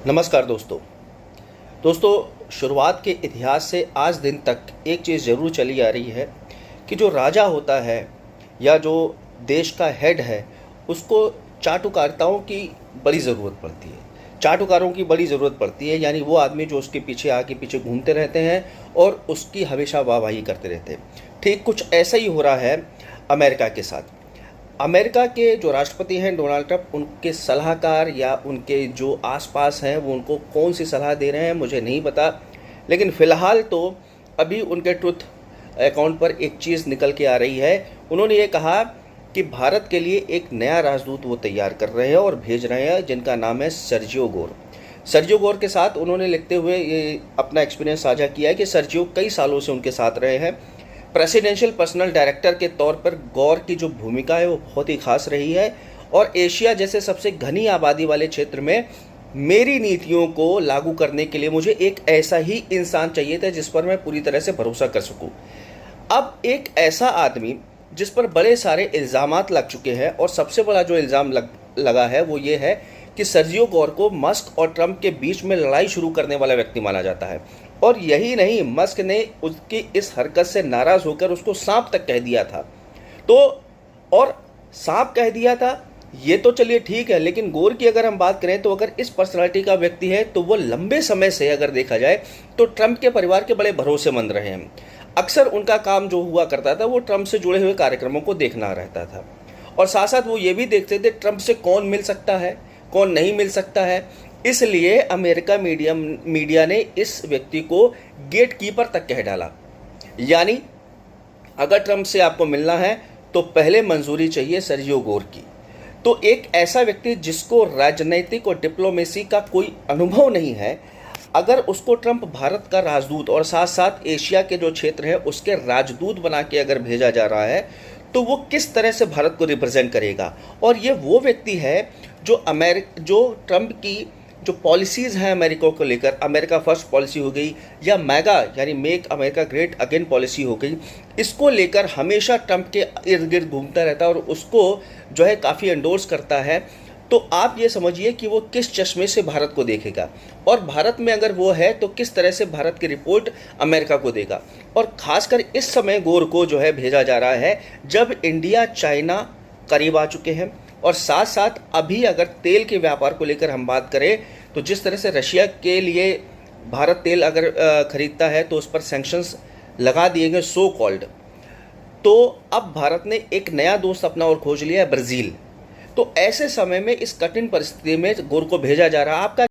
नमस्कार दोस्तों शुरुआत के इतिहास से आज दिन तक एक चीज़ ज़रूर चली आ रही है कि जो राजा होता है या जो देश का हेड है उसको चाटुकारिताओं की बड़ी ज़रूरत पड़ती है। चाटुकारों की बड़ी ज़रूरत पड़ती है, यानी वो आदमी जो उसके पीछे आगे पीछे घूमते रहते हैं और उसकी हमेशा वाहवाही करते रहते हैं। ठीक कुछ ऐसा ही हो रहा है अमेरिका के साथ। अमेरिका के जो राष्ट्रपति हैं डोनाल्ड ट्रंप, उनके सलाहकार या उनके जो आसपास हैं वो उनको कौन सी सलाह दे रहे हैं मुझे नहीं पता, लेकिन फ़िलहाल तो अभी उनके ट्रुथ अकाउंट पर एक चीज़ निकल के आ रही है। उन्होंने ये कहा कि भारत के लिए एक नया राजदूत वो तैयार कर रहे हैं और भेज रहे हैं, जिनका नाम है सर्जियो गोर। सर्जियो गोर के साथ उन्होंने लिखते हुए ये अपना एक्सपीरियंस साझा किया है कि सर्जियो कई सालों से उनके साथ रहे हैं। प्रेसिडेंशियल पर्सनल डायरेक्टर के तौर पर गौर की जो भूमिका है वो बहुत ही खास रही है और एशिया जैसे सबसे घनी आबादी वाले क्षेत्र में मेरी नीतियों को लागू करने के लिए मुझे एक ऐसा ही इंसान चाहिए था जिस पर मैं पूरी तरह से भरोसा कर सकूं। अब एक ऐसा आदमी जिस पर बड़े सारे इल्ज़ामात लग चुके हैं और सबसे बड़ा जो इल्ज़ाम लगा है वो ये है कि सर्जियो गौर को मस्क और ट्रंप के बीच में लड़ाई शुरू करने वाला व्यक्ति माना जाता है। और यही नहीं, मस्क ने उसकी इस हरकत से नाराज़ होकर उसको सांप तक कह दिया था। तो और सांप कह दिया था ये तो चलिए ठीक है, लेकिन गोर की अगर हम बात करें तो अगर इस पर्सनालिटी का व्यक्ति है तो वो लंबे समय से अगर देखा जाए तो ट्रंप के परिवार के बड़े भरोसेमंद रहे हैं। अक्सर उनका काम जो हुआ करता था वो ट्रंप से जुड़े हुए कार्यक्रमों को देखना रहता था और साथ साथ वो ये भी देखते थे ट्रंप से कौन मिल सकता है कौन नहीं मिल सकता है। इसलिए अमेरिका मीडिया ने इस व्यक्ति को गेट कीपर तक कह डाला, यानी अगर ट्रंप से आपको मिलना है तो पहले मंजूरी चाहिए सर्जियो गोर की। तो एक ऐसा व्यक्ति जिसको राजनीतिक और डिप्लोमेसी का कोई अनुभव नहीं है, अगर उसको ट्रंप भारत का राजदूत और साथ साथ एशिया के जो क्षेत्र है उसके राजदूत बना के अगर भेजा जा रहा है तो वो किस तरह से भारत को रिप्रेजेंट करेगा। और ये वो व्यक्ति है जो ट्रंप की जो पॉलिसीज़ हैं अमेरिका को लेकर, अमेरिका फर्स्ट पॉलिसी हो गई या मैगा यानी make America great again policy हो गई, इसको लेकर हमेशा ट्रंप के इर्द गिर्द घूमता रहता है और उसको जो है काफ़ी एंडोर्स करता है। तो आप ये समझिए कि वो किस चश्मे से भारत को देखेगा और भारत में अगर वो है तो किस तरह से भारत की रिपोर्ट अमेरिका को देगा। और ख़ासकर इस समय गोर को जो है भेजा जा रहा है जब इंडिया चाइना करीब आ चुके हैं और साथ साथ अभी अगर तेल के व्यापार को लेकर हम बात करें तो जिस तरह से रशिया के लिए भारत तेल अगर खरीदता है तो उस पर सैंक्शंस लगा दिए गए सो कॉल्ड। तो अब भारत ने एक नया दोस्त अपना और खोज लिया है, ब्राज़ील। तो ऐसे समय में इस कठिन परिस्थिति में गोर को भेजा जा रहा है। आपका